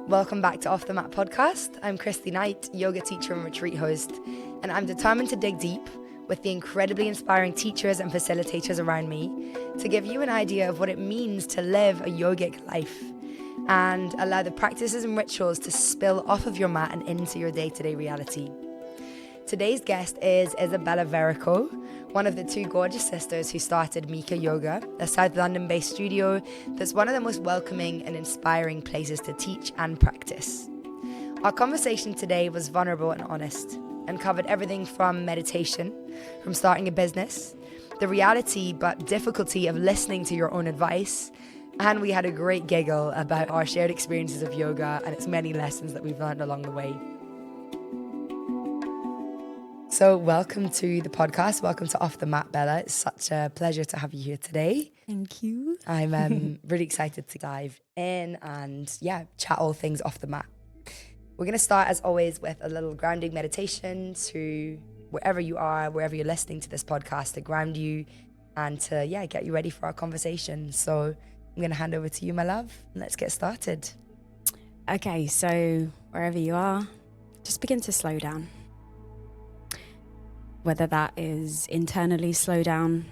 Welcome back to Off the Mat podcast. I'm Christy Knight, yoga teacher and retreat host, and I'm determined to dig deep with the incredibly inspiring teachers and facilitators around me to give you an idea of what it means to live a yogic life and allow the practices and rituals to spill off of your mat and into your day-to-day reality. Today's guest is Isabella Verrico, one of the two gorgeous sisters who started MICA Yoga, a South London-based studio that's one of the most welcoming and inspiring places to teach and practice. Our conversation today was vulnerable and honest and covered everything from meditation, from starting a business, the reality but difficulty of listening to your own advice, and we had a great giggle about our shared experiences of yoga and its many lessons that we've learned along the way. So welcome to the podcast. Welcome to Off the Mat, Bella. It's such a pleasure to have you here today. Thank you. I'm really excited to dive in and chat all things off the mat. We're going to start, as always, with a little grounding meditation to wherever you are, wherever you're listening to this podcast, to ground you and to get you ready for our conversation. So I'm going to hand over to you, my love, and let's get started. Okay, so wherever you are, just begin to slow down. Whether that is internally slow down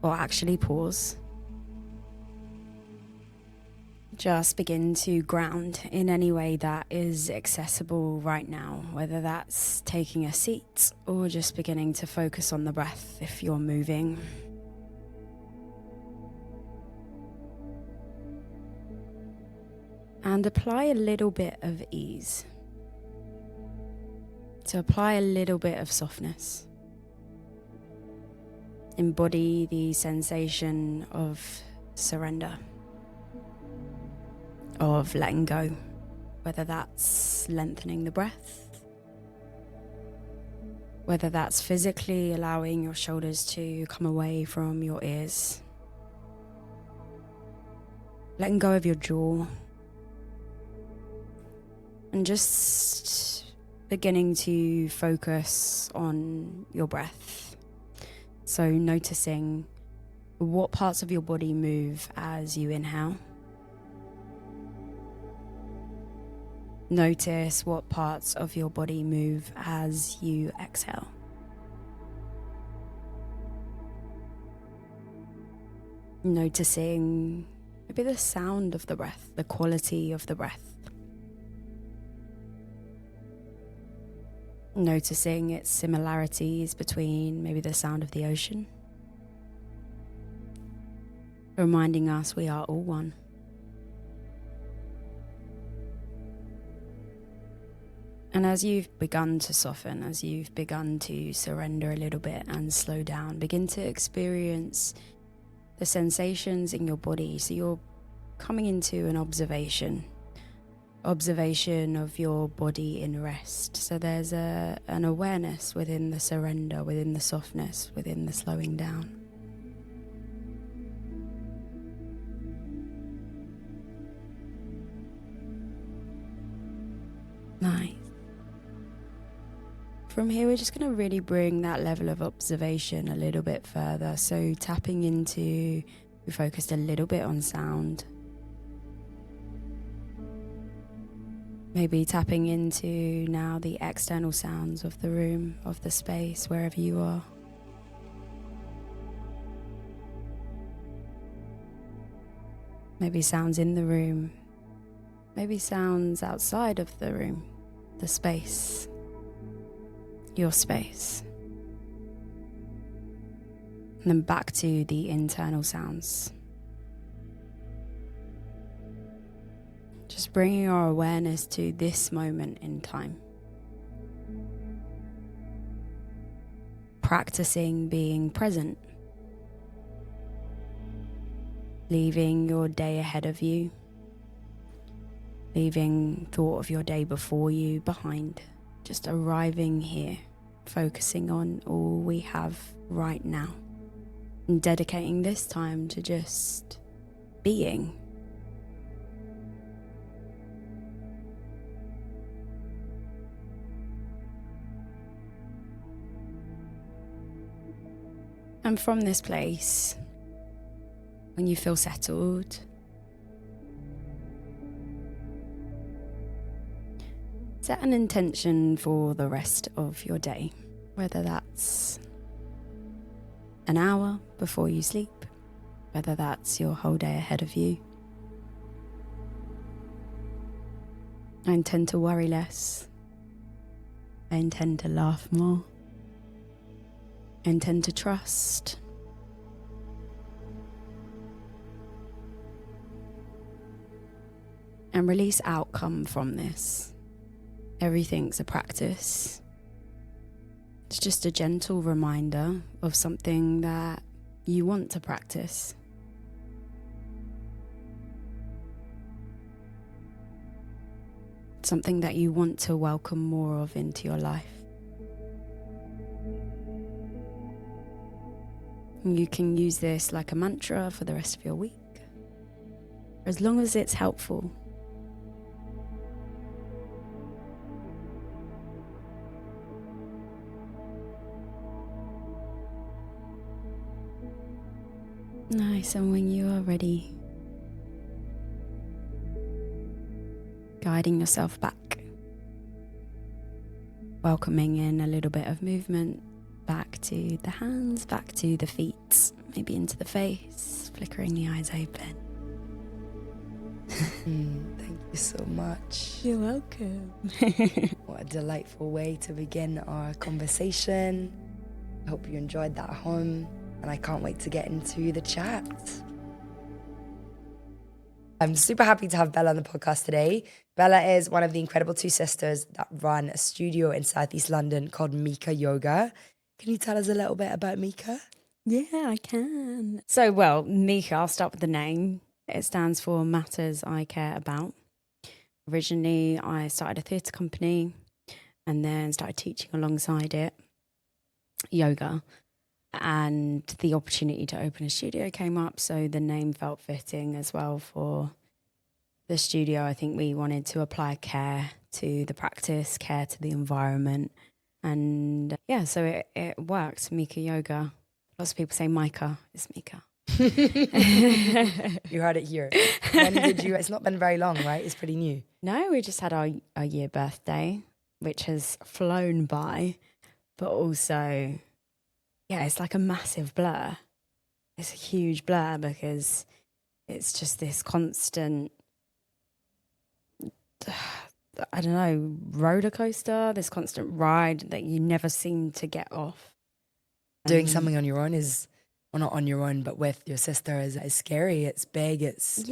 or actually pause. Just begin to ground in any way that is accessible right now, whether that's taking a seat or just beginning to focus on the breath if you're moving. And apply a little bit of ease. So apply a little bit of softness. Embody the sensation of surrender, of letting go, whether that's lengthening the breath, whether that's physically allowing your shoulders to come away from your ears, letting go of your jaw, and just beginning to focus on your breath. So noticing what parts of your body move as you inhale. Notice what parts of your body move as you exhale. Noticing maybe the sound of the breath, the quality of the breath. Noticing its similarities between maybe the sound of the ocean. Reminding us we are all one. And as you've begun to soften, as you've begun to surrender a little bit and slow down, begin to experience the sensations in your body. So you're coming into an observation of your body in rest. So there's an awareness within the surrender, within the softness, within the slowing down. Nice. From here, we're just going to really bring that level of observation a little bit further. So tapping into, we focused a little bit on sound. Maybe tapping into now the external sounds of the room, of the space, wherever you are. Maybe sounds in the room, maybe sounds outside of the room, the space, your space. And then back to the internal sounds. Just bringing our awareness to this moment in time. Practicing being present. Leaving your day ahead of you. Leaving thought of your day before you behind. Just arriving here. Focusing on all we have right now. And dedicating this time to just being. And from this place, when you feel settled, Set an intention for the rest of your day, whether that's an hour before you sleep, whether that's your whole day ahead of you. I intend to worry less. I intend to laugh more. I intend to trust. And release outcome from this. Everything's a practice. It's just a gentle reminder of something that you want to practice. Something that you want to welcome more of into your life. You can use this like a mantra for the rest of your week, as long as it's helpful. Nice, and when you are ready, guiding yourself back, welcoming in a little bit of movement, back to the hands, back to the feet, maybe into the face, flickering the eyes open. Thank you so much. You're welcome. What a delightful way to begin our conversation. I hope you enjoyed that at home, and I can't wait to get into the chat. I'm super happy to have Bella on the podcast today. Bella is one of the incredible two sisters that run a studio in Southeast London called MICA Yoga. Can you tell us a little bit about MICA? Yeah, I can. So, well, MICA, I'll start with the name. It stands for Matters I Care About. Originally, I started a theatre company and then started teaching alongside it, yoga. And the opportunity to open a studio came up, so the name felt fitting as well for the studio. I think we wanted to apply care to the practice, care to the environment. And yeah, so it worked, MICA Yoga. Lots of people say MICA, it's MICA. You heard it here. When did you, it's not been very long, right? It's pretty new. No, we just had our year birthday, which has flown by, but also, yeah, it's like a massive blur. It's a huge blur because it's just this constant, I don't know, roller coaster, this constant ride that you never seem to get off. Doing something on your own is, well, not on your own, but with your sister is scary. It's big, it's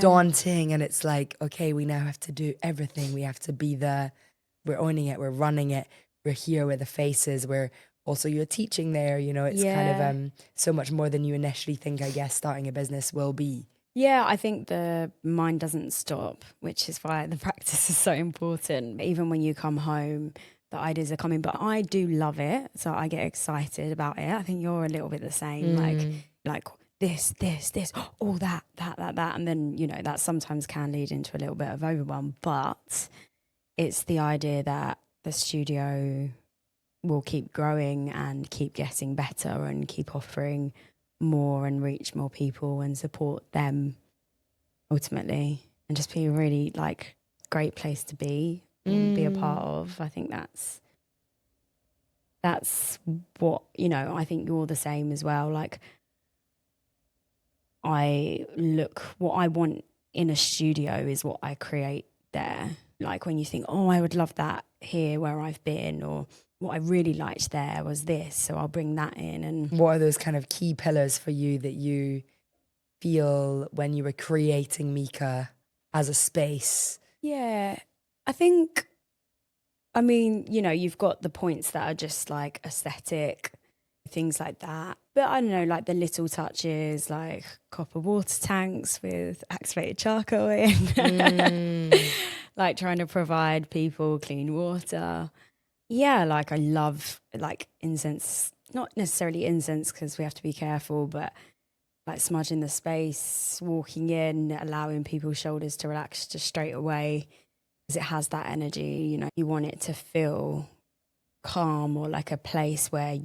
daunting, and it's like, okay, we now have to do everything. We have to be we're owning it, we're running it, we're here, we're the faces, we're also you're teaching there, you know, it's kind of so much more than you initially think, I guess, starting a business will be. Yeah, I think the mind doesn't stop, which is why the practice is so important. Even when you come home, the ideas are coming, but I do love it. So I get excited about it. I think you're a little bit the same, like this, all that. And then, you know, that sometimes can lead into a little bit of overwhelm, but it's the idea that the studio will keep growing and keep getting better and keep offering more and reach more people and support them ultimately, and just be a really like great place to be and be a part of. I think that's what, you know, I think you're the same as well. Like what I want in a studio is what I create there. Like when you think, oh, I would love that here where I've been, or what I really liked there was this, so I'll bring that in. And what are those kind of key pillars for you that you feel when you were creating MICA as a space? Yeah, I think, I mean, you know, you've got the points that are just like aesthetic, things like that. But I don't know, like the little touches, like copper water tanks with activated charcoal in, like trying to provide people clean water. Yeah, like I love like incense, not necessarily incense because we have to be careful, but like smudging the space, walking in, allowing people's shoulders to relax just straight away because it has that energy, you know. You want it to feel calm, or like a place where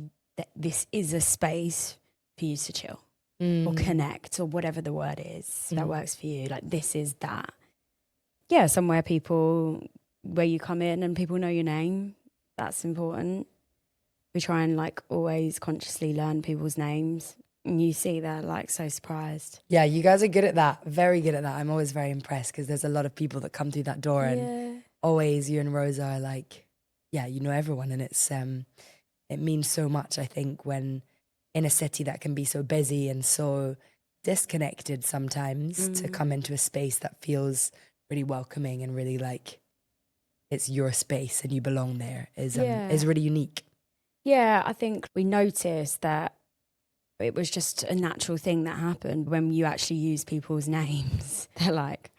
this is a space for you to chill or connect, or whatever the word is that works for you. Like this is that. Yeah, somewhere people where you come in and people know your name. That's important. We try and like always consciously learn people's names. And you see they're like so surprised. Yeah, you guys are good at that. Very good at that. I'm always very impressed because there's a lot of people that come through that door and always you and Rosa are like, yeah, you know everyone. And it's it means so much, I think, when in a city that can be so busy and so disconnected sometimes to come into a space that feels really welcoming and really like it's your space and you belong there is really unique. Yeah, I think we noticed that it was just a natural thing that happened when you actually use people's names. They're like,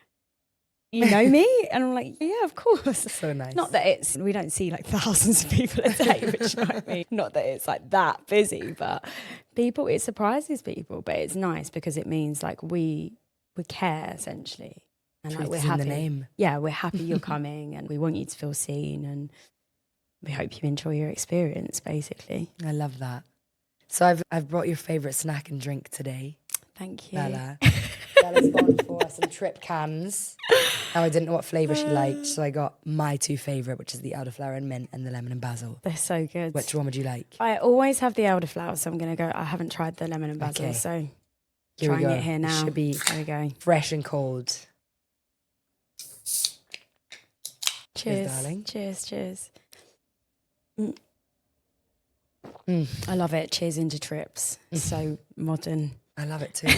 you know me? And I'm like, yeah, of course. So nice. Not that we don't see like thousands of people a day, which you know what I mean? Not that it's like that busy, but it surprises people. But it's nice because it means like we care essentially. And like we're happy. In the name. Yeah, we're happy you're coming and we want you to feel seen and we hope you enjoy your experience, basically. I love that. So I've brought your favourite snack and drink today. Thank you. Bella. Bella's gone for some trip cans. Now I didn't know what flavour she liked, so I got my two favourite, which is the elderflower and mint and the lemon and basil. They're so good. Which one would you like? I always have the elderflower, so I'm going to go. I haven't tried the lemon and basil, so trying it here now. It should be there we go. Fresh and cold. Cheers, darling. Cheers. I love it. Cheers into trips. So modern. I love it too.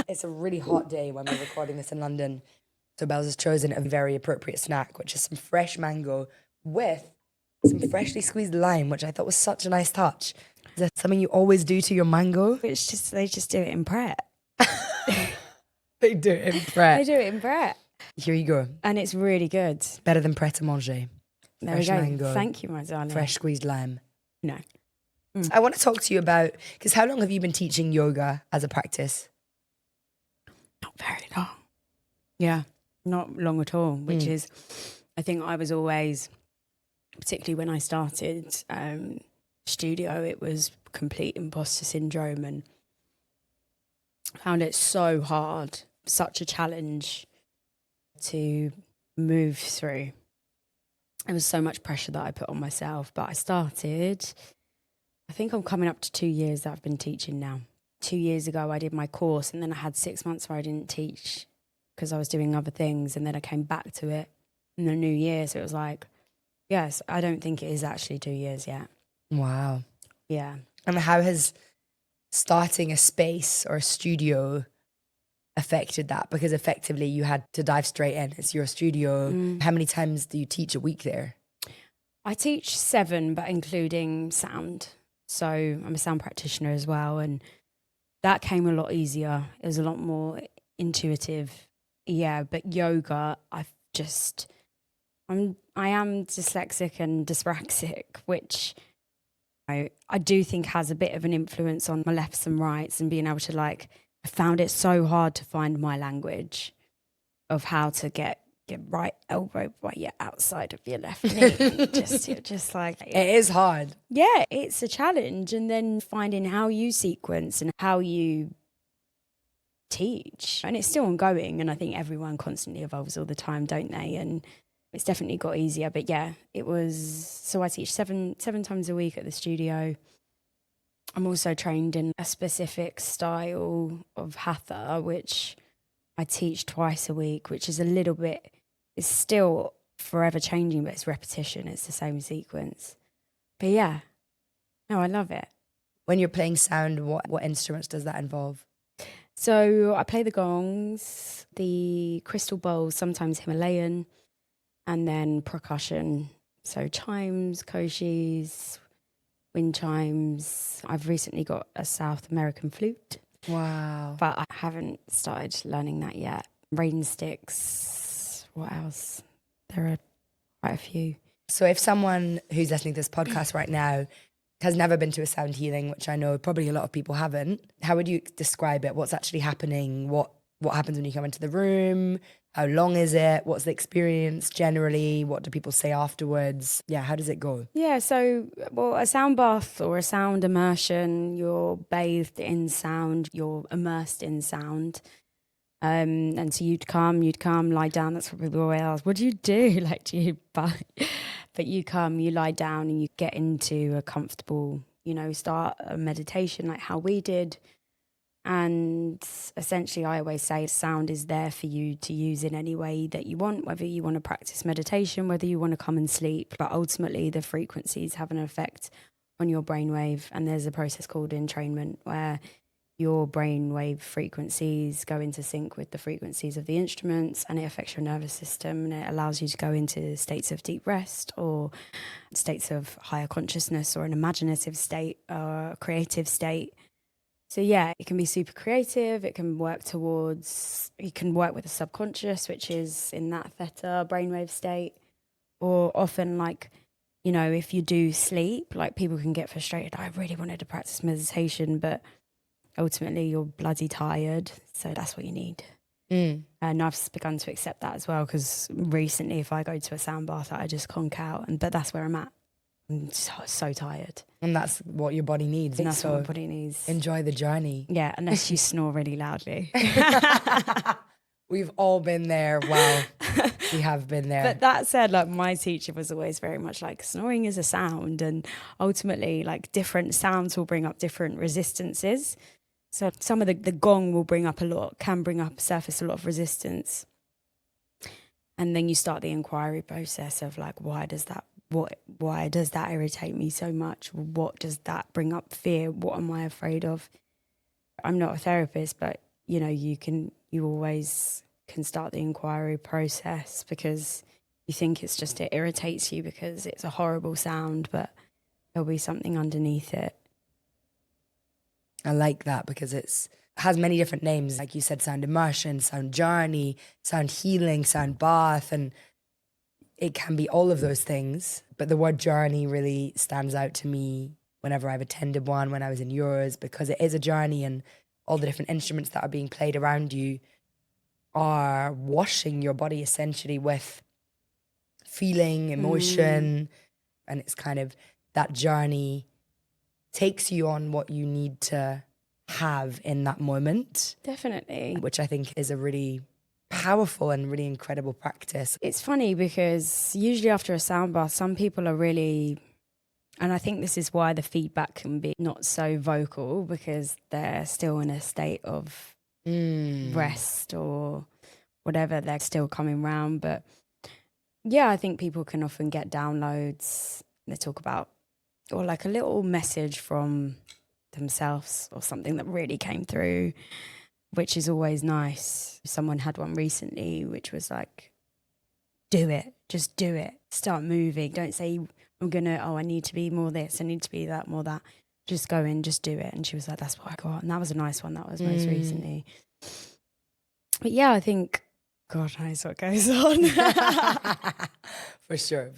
It's a really hot day when we're recording this in London. So Bells has chosen a very appropriate snack, which is some fresh mango with some freshly squeezed lime, which I thought was such a nice touch. Is that something you always do to your mango? They just do it in Pret. They do it in Pret. They do it in Pret. Here you go. And it's really good. Better than Pret a Manger. There we go. Mango, thank you, my darling. Fresh squeezed lime. No. I want to talk to you about, because how long have you been teaching yoga as a practice? Not very long. Yeah, not long at all, which is, I think I was always, particularly when I started studio, it was complete imposter syndrome and found it so hard, such a challenge to move through. There was so much pressure that I put on myself, but I started, I think I'm coming up to 2 years that I've been teaching now. 2 years ago, I did my course and then I had 6 months where I didn't teach because I was doing other things. And then I came back to it in the new year. So it was like, yes, I don't think it is actually 2 years yet. Wow. Yeah. And how has starting a space or a studio affected that? Because effectively you had to dive straight in. It's your studio. How many times do you teach a week there? I teach 7, but including sound. So I'm a sound practitioner as well. And that came a lot easier. It was a lot more intuitive. Yeah, but yoga, I am dyslexic and dyspraxic, which I do think has a bit of an influence on my lefts and rights and being able to I found it so hard to find my language of how to get your right elbow by your outside of your left knee. You're just like... It is hard. Yeah, it's a challenge. And then finding how you sequence and how you teach. And it's still ongoing. And I think everyone constantly evolves all the time, don't they? And it's definitely got easier. But yeah, it was... So I teach seven times a week at the studio. I'm also trained in a specific style of hatha, which I teach twice a week, which is a little bit... It's still forever changing, but it's repetition. It's the same sequence. But yeah, no, I love it. When you're playing sound, what instruments does that involve? So I play the gongs, the crystal bowls, sometimes Himalayan, and then percussion. So chimes, koshis, wind chimes. I've recently got a South American flute. Wow. But I haven't started learning that yet. Rain sticks. What else? There are quite a few. So if someone who's listening to this podcast right now has never been to a sound healing, which I know probably a lot of people haven't, how would you describe it? What's actually happening? What happens when you come into the room? How long is it? What's the experience generally? What do people say afterwards? Yeah, how does it go? Yeah, so, a sound bath or a sound immersion, you're bathed in sound, you're immersed in sound. And so you'd come, lie down. That's probably the way I was. What do you do? Like, do you, but you come, you lie down and you get into a comfortable, start a meditation like how we did. And essentially, I always say sound is there for you to use in any way that you want, whether you want to practice meditation, whether you want to come and sleep. But ultimately, the frequencies have an effect on your brainwave. And there's a process called entrainment where your brainwave frequencies go into sync with the frequencies of the instruments, and it affects your nervous system, and it allows you to go into states of deep rest or states of higher consciousness or an imaginative state or a creative state. So yeah, it can be super creative. It can work towards, you can work with the subconscious, which is in that theta brainwave state. Or often like, if you do sleep, like people can get frustrated. I really wanted to practice meditation, but ultimately you're bloody tired. So that's what you need. And I've begun to accept that as well, because recently if I go to a sound bath, I just conk out. But that's where I'm at. I'm so tired. And that's what your body needs. And that's what my body needs. Enjoy the journey. Yeah, unless you snore really loudly. We've all been there. Well, we have been there. But that said, like my teacher was always very much like snoring is a sound, and ultimately like different sounds will bring up different resistances. So some of the gong will surface a lot of resistance. And then you start the inquiry process of like, why does that irritate me so much? What does that bring up fear? What am I afraid of? I'm not a therapist, but you always can start the inquiry process, because you think it's just, it irritates you because it's a horrible sound, but there'll be something underneath it. I like that, because it has many different names. Like you said, sound immersion, sound journey, sound healing, sound bath, and it can be all of those things. But the word journey really stands out to me whenever I've attended one, when I was in yours, because it is a journey, and all the different instruments that are being played around you are washing your body essentially with feeling, emotion. And it's kind of that journey takes you on what you need to have in that moment. Definitely. Which I think is a really powerful and really incredible practice. It's funny because usually after a sound bath, some people are really, and I think this is why the feedback can be not so vocal, because they're still in a state of rest or whatever, they're still coming round. But yeah, I think people can often get downloads. They talk about, or like a little message from themselves or something that really came through, which is always nice. Someone had one recently, which was like, do it, just do it. Start moving. Don't say, I need to be more this, I need to be that, more that. Just go in, just do it. And she was like, that's what I got. And that was a nice one. That was most recently. But yeah, I think God knows what goes on. For sure.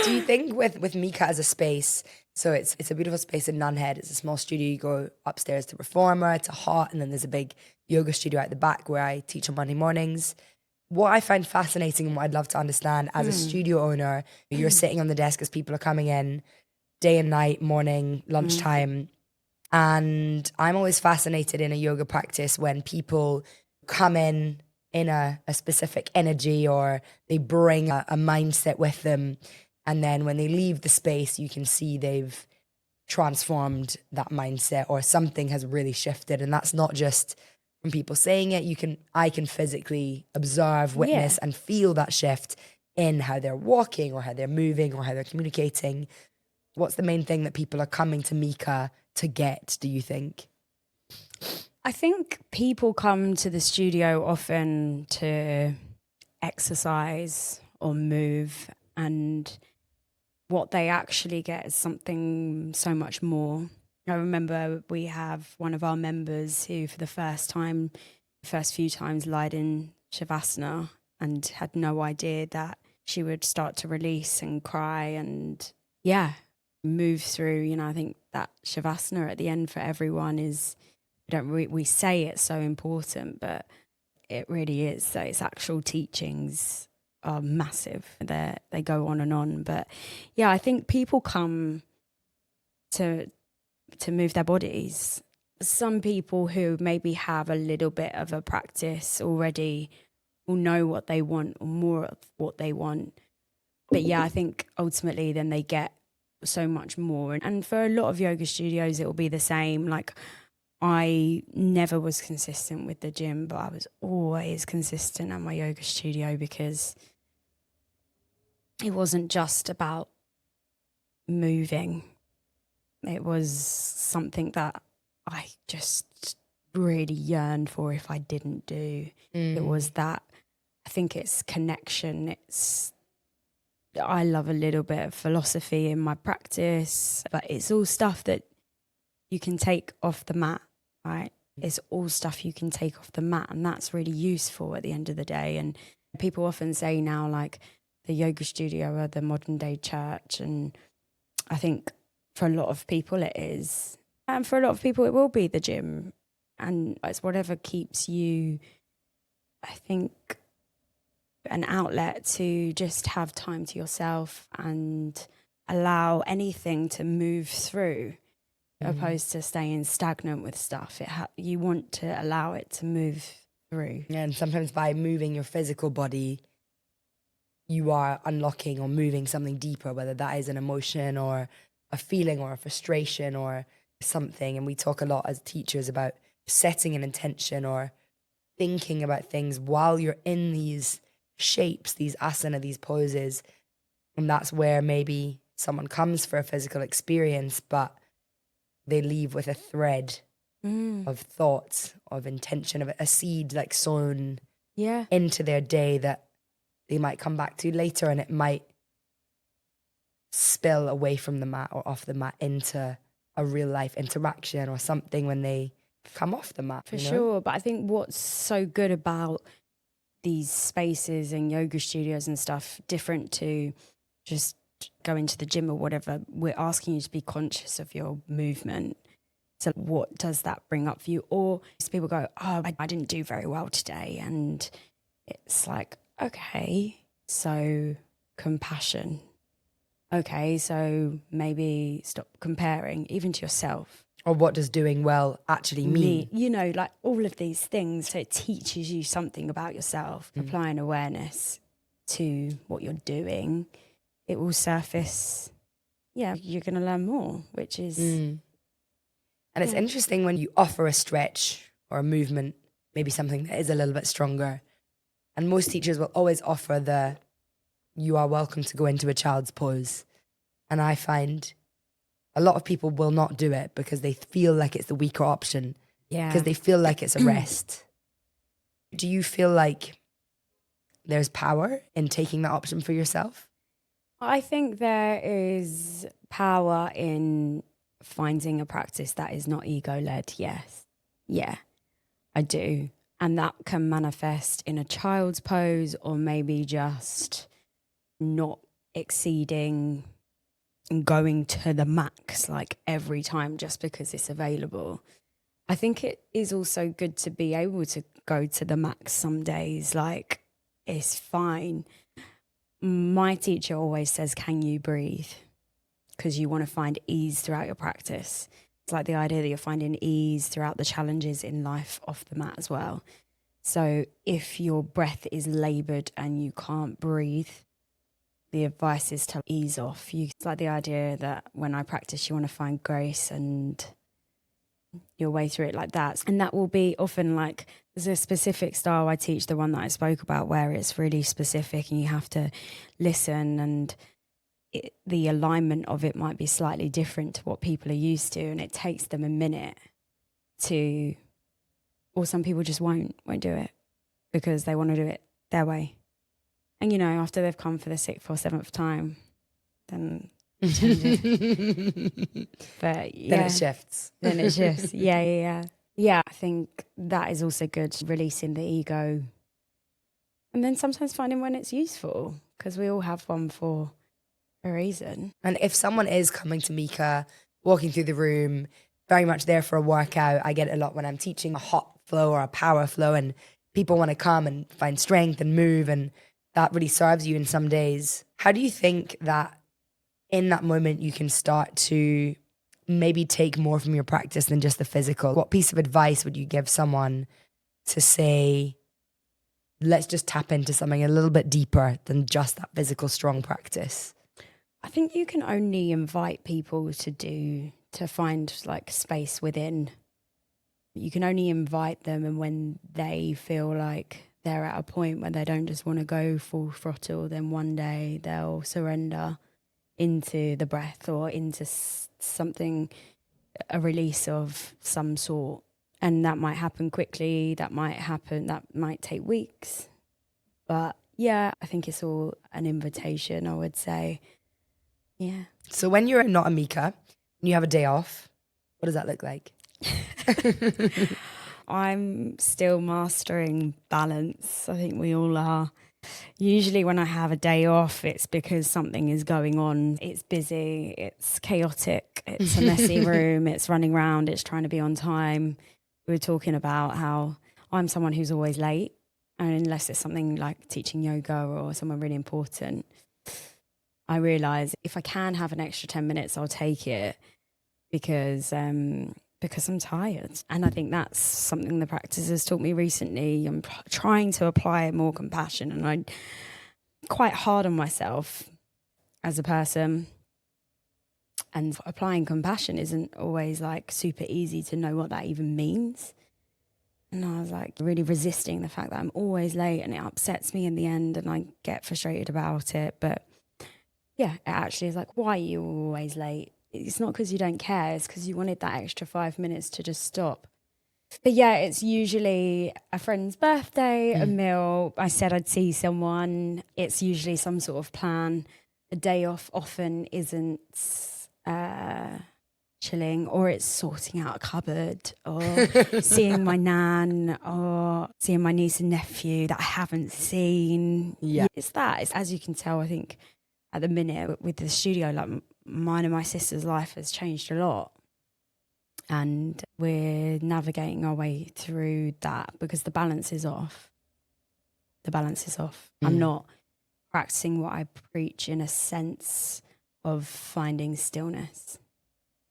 Do you think with MICA as a space, so it's a beautiful space in Nunhead, it's a small studio, you go upstairs to Reformer, it's a hot, and then there's a big yoga studio at the back where I teach on Monday mornings. What I find fascinating and what I'd love to understand as a studio owner, you're sitting on the desk as people are coming in, day and night, morning, lunchtime. And I'm always fascinated in a yoga practice when people come in a specific energy, or they bring a mindset with them. And then when they leave the space, you can see they've transformed that mindset, or something has really shifted. And that's not just from people saying it. I can physically observe, witness, and feel that shift in how they're walking, or how they're moving, or how they're communicating. What's the main thing that people are coming to MICA to get, do you think? I think people come to the studio often to exercise or move, and what they actually get is something so much more. I remember we have one of our members who for the first few times lied in Shavasana and had no idea that she would start to release and cry and move through. I think that Shavasana at the end for everyone is, we say it's so important, but it really is. So its actual teachings are massive. They go on and on. But I think people come to move their bodies. some people who maybe have a little bit of a practice already will know what they want or more of what they want. But yeah, I think ultimately then they get so much more. And for a lot of yoga studios, it will be the same. Like, I never was consistent with the gym, but I was always consistent at my yoga studio because it wasn't just about moving. It was something that I just really yearned for if I didn't do. It was that, I think it's connection. I love a little bit of philosophy in my practice, but it's all stuff that you can take off the mat, right? It's all stuff you can take off the mat, and that's really useful at the end of the day. And people often say now, like, the yoga studio are the modern day church, and I think for a lot of people it is. And for a lot of people it will be the gym. And it's whatever keeps you, I think, an outlet to just have time to yourself and allow anything to move through, opposed to staying stagnant with stuff. You want to allow it to move through. Yeah, and sometimes by moving your physical body, you are unlocking or moving something deeper, whether that is an emotion or a feeling or a frustration or something. And we talk a lot as teachers about setting an intention or thinking about things while you're in these shapes, these asana, these poses. And that's where maybe someone comes for a physical experience, but they leave with a thread of thoughts, of intention, of a seed like sown into their day that they might come back to later, and it might spill away from the mat or off the mat into a real life interaction or something when they come off the mat. For sure. But I think what's so good about these spaces and yoga studios and stuff, different to just going to the gym or whatever, we're asking you to be conscious of your movement. So what does that bring up for you? Or people go, oh, I didn't do very well today. And it's like, okay, so compassion. Okay, so maybe stop comparing, even to yourself. Or what does doing well actually mean? You know, like all of these things. So it teaches you something about yourself. Applying awareness to what you're doing, it will surface. Yeah, you're going to learn more, which is... And it's interesting when you offer a stretch or a movement, maybe something that is a little bit stronger. And most teachers will always offer you are welcome to go into a child's pose. And I find a lot of people will not do it because they feel like it's the weaker option. Yeah. Because they feel like it's a rest. Do you feel like there's power in taking that option for yourself? I think there is power in finding a practice that is not ego-led, yes. Yeah, I do. And that can manifest in a child's pose, or maybe just not exceeding and going to the max like every time just because it's available. I think it is also good to be able to go to the max some days. Like, it's fine. My teacher always says, can you breathe? Because you want to find ease throughout your practice. It's like the idea that you're finding ease throughout the challenges in life off the mat as well. So if your breath is laboured and you can't breathe, the advice is to ease off. It's like the idea that when I practice, you want to find grace and your way through it like that. And that will be often like, there's a specific style I teach, the one that I spoke about, where it's really specific and you have to listen, and the alignment of it might be slightly different to what people are used to, and it takes them a minute to, or some people just won't do it because they want to do it their way. And, you know, after they've come for the 6th or 7th time, then change it. But yeah. Then it shifts. Then it shifts. Yeah. Yeah, I think that is also good, releasing the ego. And then sometimes finding when it's useful, because we all have one for a reason. And if someone is coming to MICA, walking through the room, very much there for a workout, I get it a lot when I'm teaching a hot flow or a power flow, and people want to come and find strength and move, and that really serves you in some days. How do you think that in that moment you can start to maybe take more from your practice than just the physical. What piece of advice would you give someone to say, let's just tap into something a little bit deeper than just that physical strong practice? I think you can only invite people to find like space within. You can only invite them, and when they feel like they're at a point where they don't just want to go full throttle, then one day they'll surrender into the breath or into something, a release of some sort. And that might happen quickly, that might take weeks. But yeah, I think it's all an invitation, I would say. Yeah. So when you're not a MICA and you have a day off, what does that look like? I'm still mastering balance. I think we all are. Usually when I have a day off, it's because something is going on. It's busy, it's chaotic, it's a messy room, it's running around, it's trying to be on time. We were talking about how I'm someone who's always late, and unless it's something like teaching yoga or someone really important, I realise if I can have an extra 10 minutes, I'll take it because I'm tired. And I think that's something the practice has taught me recently. I'm trying to apply more compassion, and I'm quite hard on myself as a person. And applying compassion isn't always like super easy to know what that even means. And I was like really resisting the fact that I'm always late, and it upsets me in the end, and I get frustrated about it. But yeah, it actually is like, why are you always late? It's not because you don't care, it's because you wanted that extra 5 minutes to just stop. But yeah, it's usually a friend's birthday, a meal. I said I'd see someone. It's usually some sort of plan. A day off often isn't chilling, or it's sorting out a cupboard, or seeing my nan, or seeing my niece and nephew that I haven't seen. Yeah. It's that. It's, as you can tell, I think at the minute with the studio, like mine and my sister's life has changed a lot. And we're navigating our way through that because the balance is off. I'm not practicing what I preach in a sense of finding stillness.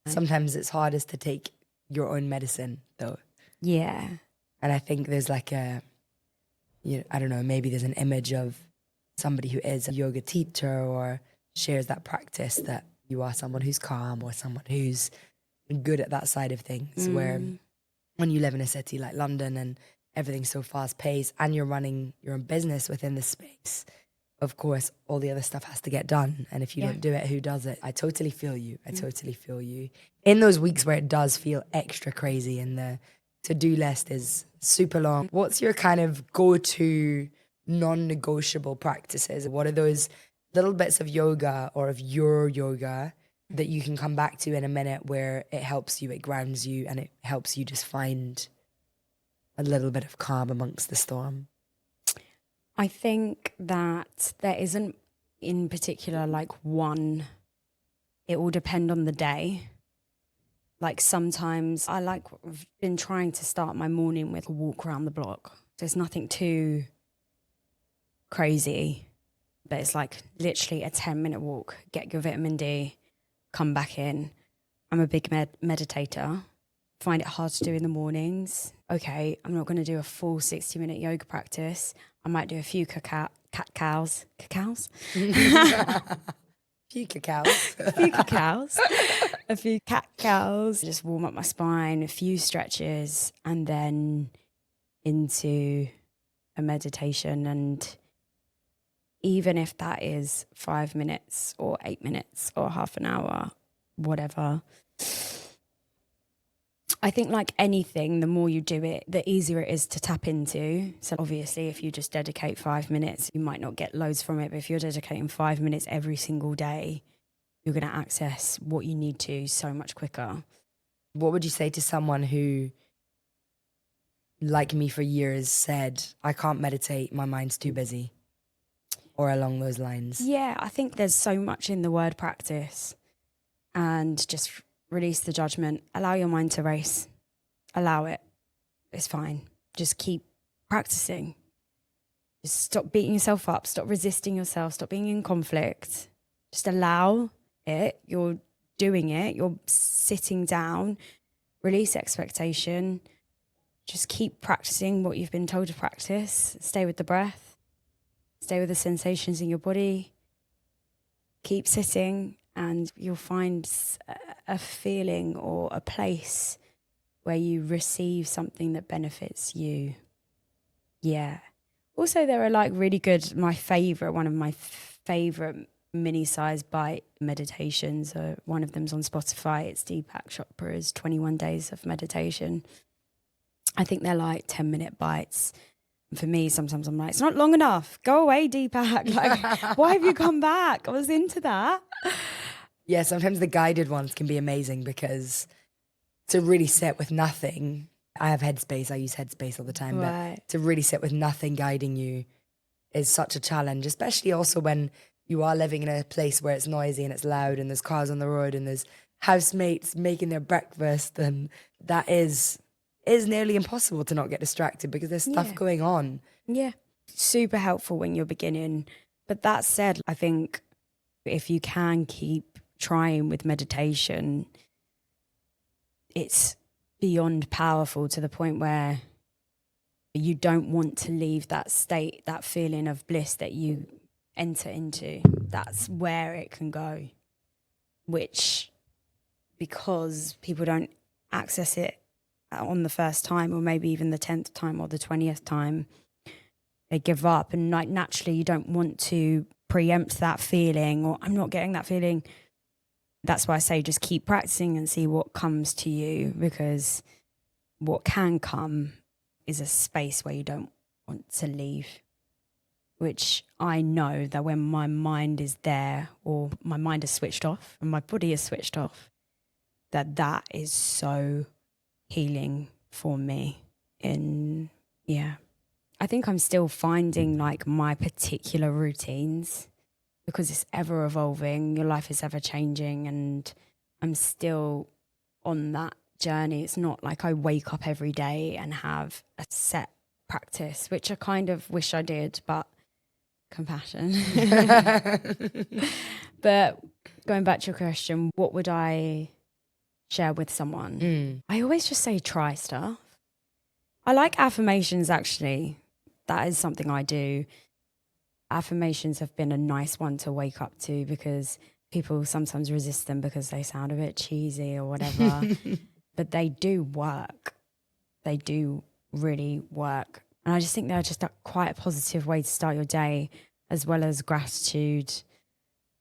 Sometimes it's hardest to take your own medicine, though. Yeah. And I think there's like I don't know, maybe there's an image of somebody who is a yoga teacher or shares that practice, that you are someone who's calm or someone who's good at that side of things, where when you live in a city like London and everything's so fast paced and you're running your own business within the space, of course all the other stuff has to get done, and if you don't do it, who does it? I totally feel you. Totally feel you in those weeks where it does feel extra crazy and the to-do list is super long. What's your kind of go-to non-negotiable practices? What are those little bits of yoga or of your yoga that you can come back to in a minute where it helps you, it grounds you, and it helps you just find a little bit of calm amongst the storm? I think that there isn't in particular like one. It will depend on the day. Like sometimes I've been trying to start my morning with a walk around the block. There's nothing too crazy, but it's like literally a 10-minute walk, get your vitamin D, come back in. I'm a big meditator. Find it hard to do in the mornings. Okay, I'm not going to do a full 60-minute yoga practice. I might do a few cat-cows. Few cacaos. A few cat-cows. Just warm up my spine, a few stretches, and then into a meditation. And even if that is 5 minutes or 8 minutes or half an hour, whatever, I think like anything, the more you do it, the easier it is to tap into. So obviously if you just dedicate 5 minutes, you might not get loads from it. But if you're dedicating 5 minutes every single day, you're going to access what you need to so much quicker. What would you say to someone who, like me for years, said, I can't meditate, my mind's too busy, or along those lines? Yeah, I think there's so much in the word practice, and just release the judgment. Allow your mind to race. Allow it. It's fine. Just keep practicing. Just stop beating yourself up. Stop resisting yourself. Stop being in conflict. Just allow it. You're doing it, you're sitting down, release expectation, just keep practicing what you've been told to practice. Stay with the breath, stay with the sensations in your body, keep sitting, and you'll find a feeling or a place where you receive something that benefits you. Yeah. Also, there are like really good, one of my favorite mini-sized bite meditations. One of them's on Spotify. It's Deepak Chopra's 21 Days of Meditation. I think they're like 10-minute bites. And for me, sometimes I'm like, it's not long enough. Go away, Deepak. Like, why have you come back? I was into that. Yeah, sometimes the guided ones can be amazing because to really sit with nothing, I have Headspace, I use Headspace all the time, Right. but to really sit with nothing guiding you is such a challenge, especially also when you are living in a place where it's noisy and it's loud and there's cars on the road and there's housemates making their breakfast, and that is nearly impossible to not get distracted because there's stuff going on. Yeah. Super helpful when you're beginning. But that said, I think if you can keep trying with meditation, it's beyond powerful to the point where you don't want to leave that state, that feeling of bliss that you enter into. That's where it can go, which, because people don't access it on the first time or maybe even the 10th time or the 20th time, they give up. And like naturally you don't want to preempt that feeling, or I'm not getting that feeling. That's why I say just keep practicing and see what comes to you, because what can come is a space where you don't want to leave, which I know that when my mind is there or my mind is switched off and my body is switched off, that is so healing for me. I think I'm still finding like my particular routines, because it's ever evolving, your life is ever changing, and I'm still on that journey. It's not like I wake up every day and have a set practice, which I kind of wish I did, but compassion. But going back to your question, what would I share with someone? I always just say try stuff. I like affirmations, actually. That is something I do. Affirmations have been a nice one to wake up to, because people sometimes resist them because they sound a bit cheesy or whatever. But they do work. They do really work. And I just think they're just quite a positive way to start your day, as well as gratitude.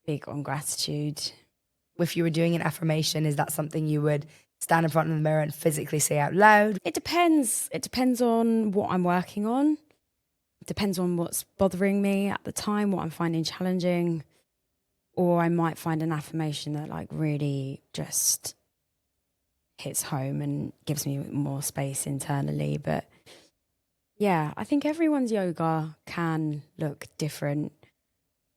Big on gratitude. If you were doing an affirmation, is that something you would stand in front of the mirror and physically say out loud? It depends. It depends on what I'm working on. It depends on what's bothering me at the time, what I'm finding challenging. Or I might find an affirmation that like really just hits home and gives me more space internally. But yeah, I think everyone's yoga can look different,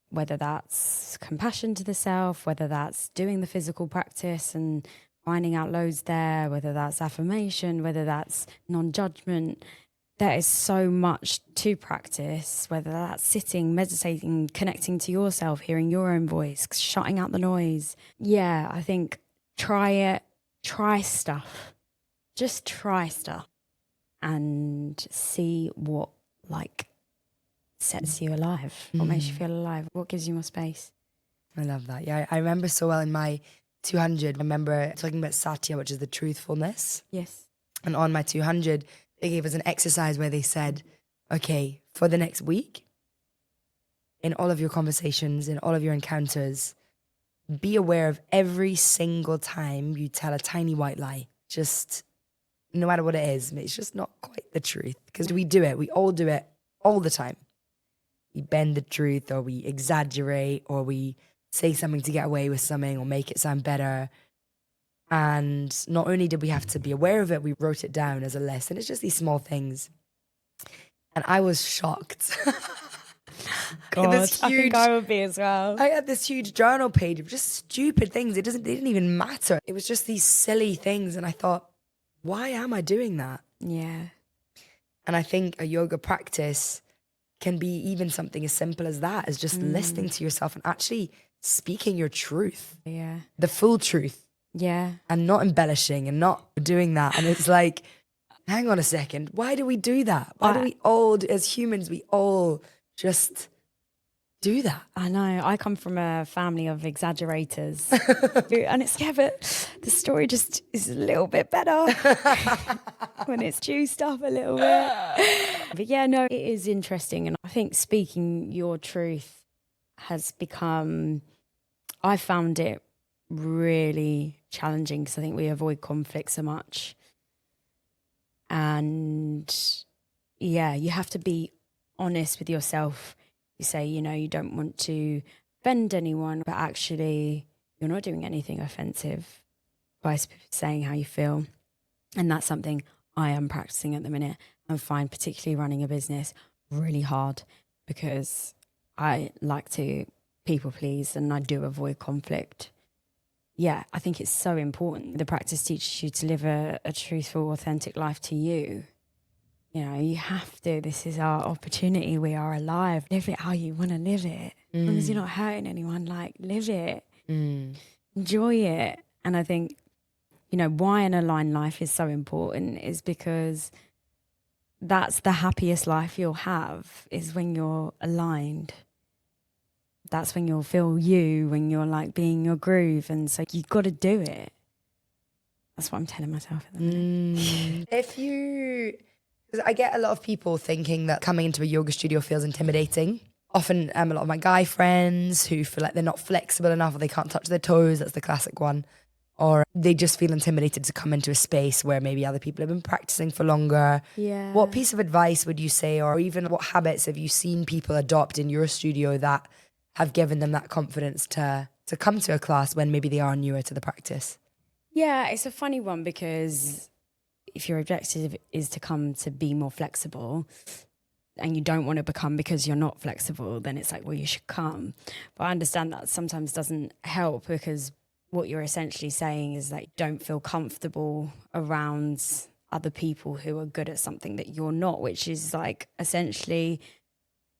whether that's compassion to the self, whether that's doing the physical practice and finding out loads there, whether that's affirmation, whether that's non-judgment. There is so much to practice, whether that's sitting, meditating, connecting to yourself, hearing your own voice, shutting out the noise. Yeah, I think try it, try stuff. Just try stuff and see what like sets you alive, what makes you feel alive, what gives you more space. I love that. Yeah, I remember so well in my 200, I remember talking about Satya, which is the truthfulness. Yes. And on my 200, they gave us an exercise where they said, okay, for the next week, in all of your conversations, in all of your encounters, be aware of every single time you tell a tiny white lie. Just no matter what it is, it's just not quite the truth. Because we do it. We all do it all the time. We bend the truth, or we exaggerate, or we say something to get away with something or make it sound better. And not only did we have to be aware of it, we wrote it down as a list. And it's just these small things. And I was shocked. God, I think I would be as well. I had this huge journal page of just stupid things. They didn't even matter. It was just these silly things. And I thought, why am I doing that? Yeah. And I think a yoga practice can be even something as simple as that, as just listening to yourself and actually speaking your truth, Yeah. the full truth, Yeah. and not embellishing and not doing that. And it's like, hang on a second, why do we do that? Why do we all, as humans, we all just do that? I know. I come from a family of exaggerators. And it's, yeah, but the story just is a little bit better when it's juiced up a little bit. But yeah, no, it is interesting. And I think speaking your truth has become, I found it really challenging because I think we avoid conflict so much. And yeah, you have to be honest with yourself. You say, you know, you don't want to offend anyone, but actually you're not doing anything offensive by saying how you feel. And that's something I am practicing at the minute and find, particularly running a business, really hard because I like to people please and I do avoid conflict. Yeah, I think it's so important. The practice teaches you to live a truthful, authentic life to you. You know, you have to. This is our opportunity. We are alive. Live it how you want to live it. As long as you're not hurting anyone, like, live it. Enjoy it. And I think, you know, why an aligned life is so important is because that's the happiest life you'll have is when you're aligned. That's when you'll feel you, when you're like being your groove. And so you've got to do it. That's what I'm telling myself at the minute. Because I get a lot of people thinking that coming into a yoga studio feels intimidating. Often a lot of my guy friends who feel like they're not flexible enough or they can't touch their toes, that's the classic one. Or they just feel intimidated to come into a space where maybe other people have been practicing for longer. Yeah. What piece of advice would you say, or even what habits have you seen people adopt in your studio that have given them that confidence to come to a class when maybe they are newer to the practice? Yeah, it's a funny one because if your objective is to come to be more flexible and you don't want to become because you're not flexible, then it's like, well, you should come. But I understand that sometimes doesn't help because what you're essentially saying is that you don't feel comfortable around other people who are good at something that you're not, which is like essentially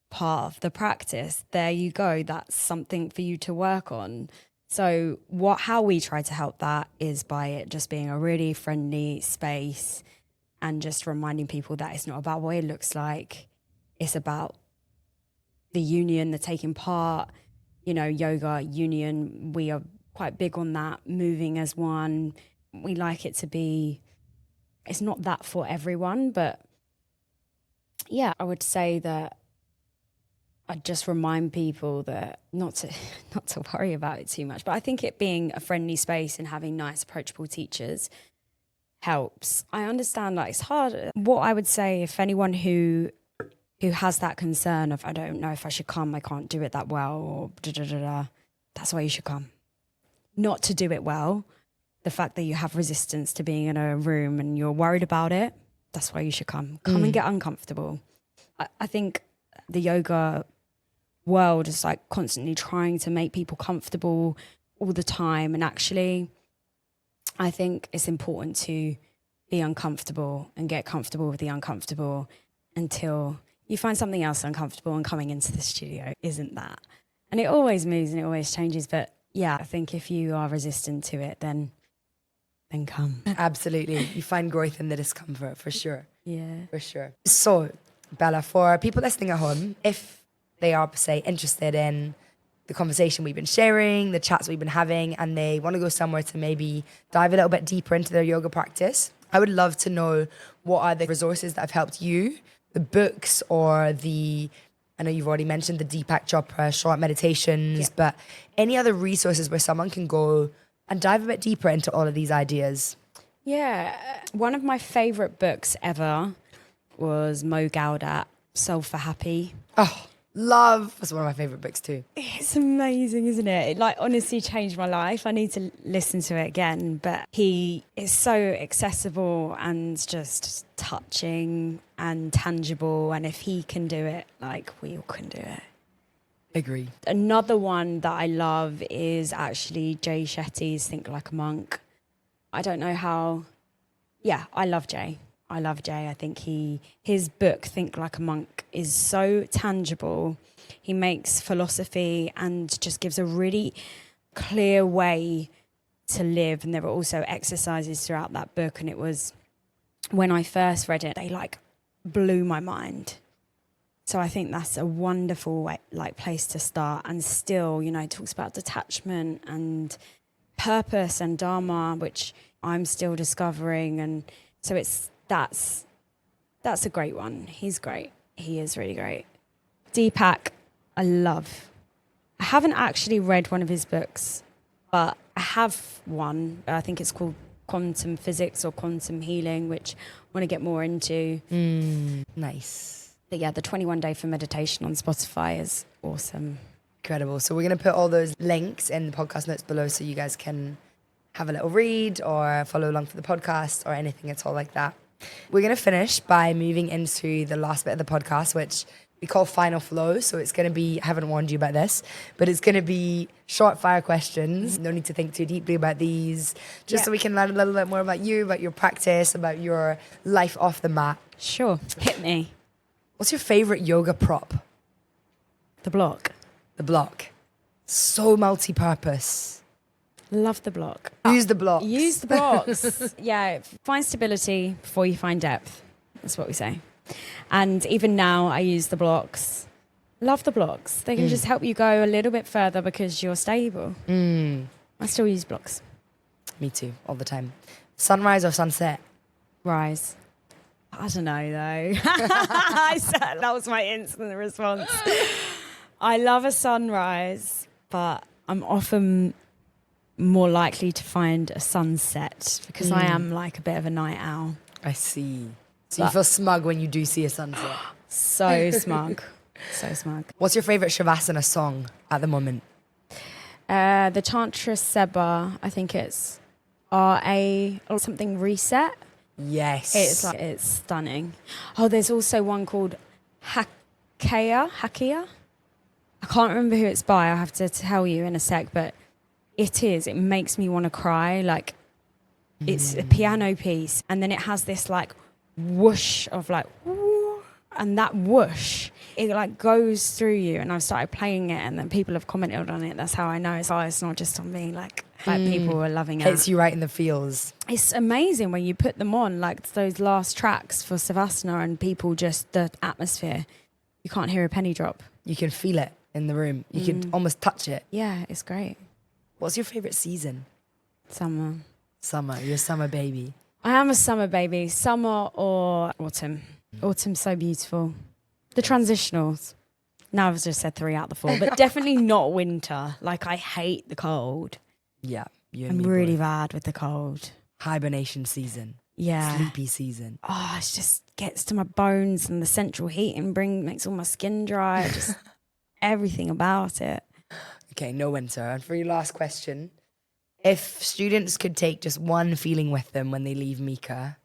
part of the practice. There you go. That's something for you to work on. So how we try to help that is by it just being a really friendly space and just reminding people that it's not about what it looks like. It's about the union, the taking part, you know, yoga union. We are quite big on that, moving as one. We like it to be, it's not that for everyone, but yeah, I would say that I just remind people that not to worry about it too much. But I think it being a friendly space and having nice, approachable teachers helps. I understand that it's hard. What I would say, if anyone who has that concern of, I don't know if I should come, I can't do it that well, or that's why you should come. Not to do it well. The fact that you have resistance to being in a room and you're worried about it, that's why you should come. Come and get uncomfortable. I think the yoga world is like constantly trying to make people comfortable all the time. And actually, I think it's important to be uncomfortable and get comfortable with the uncomfortable until you find something else uncomfortable, and coming into the studio isn't that. And it always moves and it always changes. But yeah, I think if you are resistant to it, then come. Absolutely. You find growth in the discomfort, for sure. Yeah. For sure. So, Bella, for people listening at home, if they are, say, interested in the conversation we've been sharing, the chats we've been having, and they want to go somewhere to maybe dive a little bit deeper into their yoga practice, I would love to know what are the resources that have helped you, the books or I know you've already mentioned the Deepak Chopra short meditations, but any other resources where someone can go and dive a bit deeper into all of these ideas? Yeah. One of my favorite books ever was Mo Gaudat, Solve for Happy. Oh, love. That's one of my favorite books too. It's amazing, isn't it? It like honestly changed my life. I need to listen to it again, but he is so accessible and just touching and tangible. And if he can do it, like we all can do it. Agree. Another one that I love is actually Jay Shetty's Think Like a Monk. I don't know how. Yeah, I love Jay. I think his book, Think Like a Monk, is so tangible. he makes philosophy and just gives a really clear way to live. And there were also exercises throughout that book. And it was, when I first read it, they like blew my mind. So I think that's a wonderful place to start. And still, you know, it talks about detachment and purpose and dharma, which I'm still discovering. And so that's a great one. He's great. He is really great. Deepak, I love. I haven't actually read one of his books, but I have one. I think it's called Quantum Physics or Quantum Healing, which I want to get more into. Nice. But yeah, the 21 Day for Meditation on Spotify is awesome. Incredible. So we're going to put all those links in the podcast notes below so you guys can have a little read or follow along for the podcast or anything at all like that. We're going to finish by moving into the last bit of the podcast, which we call Final Flow. So it's going to be, I haven't warned you about this, but it's going to be short fire questions. No need to think too deeply about these, just so we can learn a little bit more about you, about your practice, about your life off the mat. Sure. Hit me. What's your favorite yoga prop? The block. The block. So multi-purpose. Love the block. Use the blocks. Use the blocks. Yeah, find stability before you find depth. That's what we say. And even now, I use the blocks. Love the blocks. They can just help you go a little bit further because you're stable. I still use blocks. Me too, all the time. Sunrise or sunset? Rise. I don't know, though. That was my instant response. I love a sunrise, but I'm often more likely to find a sunset because I am like a bit of a night owl. I see. So you feel smug when you do see a sunset? So smug. So smug. What's your favourite Shavasana song at the moment? The Tantra Seba, I think it's R-A or something reset. Yes. It's stunning. Oh, there's also one called Hakea. I can't remember who it's by. I'll have to tell you in a sec, but it makes me want to cry. Like, it's a piano piece, and then it has this like whoosh of like, whoo, and that whoosh, it like goes through you. And I've started playing it, and then people have commented on it. That's how I know it's not just on me. Like people are loving it. Hits you right in the feels. It's amazing when you put them on, like those last tracks for Savasana, and people just, the atmosphere, you can't hear a penny drop. You can feel it in the room. You can almost touch it. Yeah, it's great. What's your favourite season? Summer. Summer. You're a summer baby. I am a summer baby. Summer or autumn. Autumn's so beautiful. The transitionals. Now I've just said 3 out of the 4, but definitely not winter. Like, I hate the cold. Yeah. I'm really bad with the cold. Hibernation season. Yeah. Sleepy season. Oh, it just gets to my bones, and the central heating makes all my skin dry. Just everything about it. Okay, no winter. And for your last question, if students could take just one feeling with them when they leave MICA,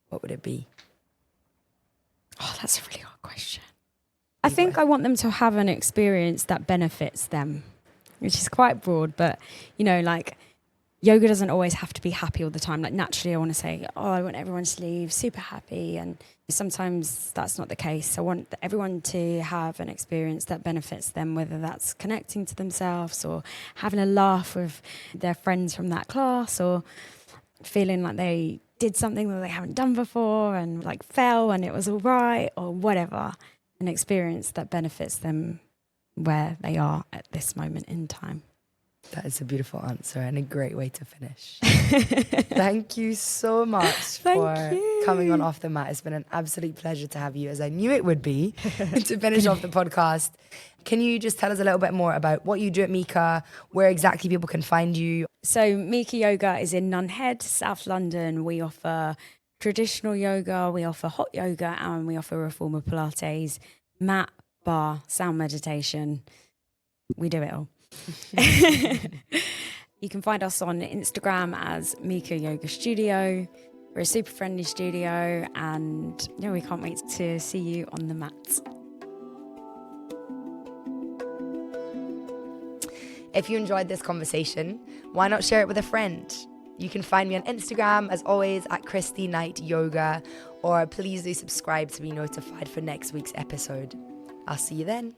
what would it be? Oh, that's a really hard question. I think I want them to have an experience that benefits them, which is quite broad, but, you know, like, yoga doesn't always have to be happy all the time. Like, naturally, I want to say, oh, I want everyone to leave super happy. And sometimes that's not the case. I want everyone to have an experience that benefits them, whether that's connecting to themselves or having a laugh with their friends from that class, or feeling like they did something that they haven't done before and like fell and it was all right, or whatever. An experience that benefits them where they are at this moment in time. That is a beautiful answer and a great way to finish. Thank you so much for coming on Off the Mat. It's been an absolute pleasure to have you, as I knew it would be, to finish off the podcast. Can you just tell us a little bit more about what you do at MICA, where exactly people can find you? So MICA Yoga is in Nunhead, South London. We offer traditional yoga, we offer hot yoga, and we offer reformer Pilates, mat, bar, sound meditation. We do it all. You can find us on Instagram as MICA Yoga Studio. We're a super friendly studio, and we can't wait to see you on the mat. If you enjoyed this conversation, why not share it with a friend? You can find me on Instagram, as always, at Christy Knight Yoga, or please do subscribe to be notified for next week's episode. I'll see you then.